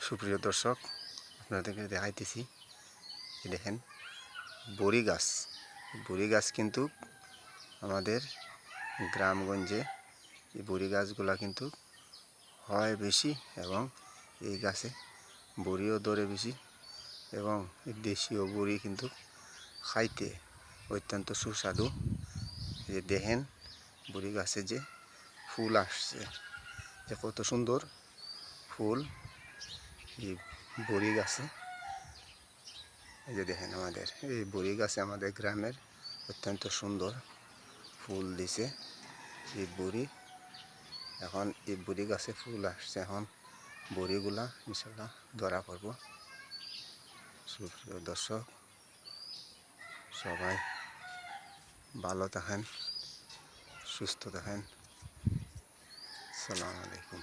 সুপ্রিয় দর্শক, আপনাদেরকে দেখাইতেছি, দেখেন বড়ি গাছ কিন্তু আমাদের গ্রামগঞ্জে এই বড়ি গাছগুলা কিন্তু হয় বেশি এবং এই গাছে বড়িও ধরে বেশি এবং দেশীয় বড়ি কিন্তু খাইতে অত্যন্ত সুস্বাদু। যে দেখেন বড়ি গাছে যে ফুল আসছে, যে কত সুন্দর ফুল এই বড়ি গাছে। এই যে দেখেন আমাদের এই বড়ি গাছে আমাদের গ্রামের অত্যন্ত সুন্দর ফুল দিছে এই বড়ি। এখন এই বড়ি গাছে ফুল আসছে, এখন বড়িগুলা ইনশাল্লাহ ধরা পড়ব। সুপ্রিয় দর্শক, সবাই ভালো থাকেন, সুস্থ থাকেন। আসসালামু আলাইকুম।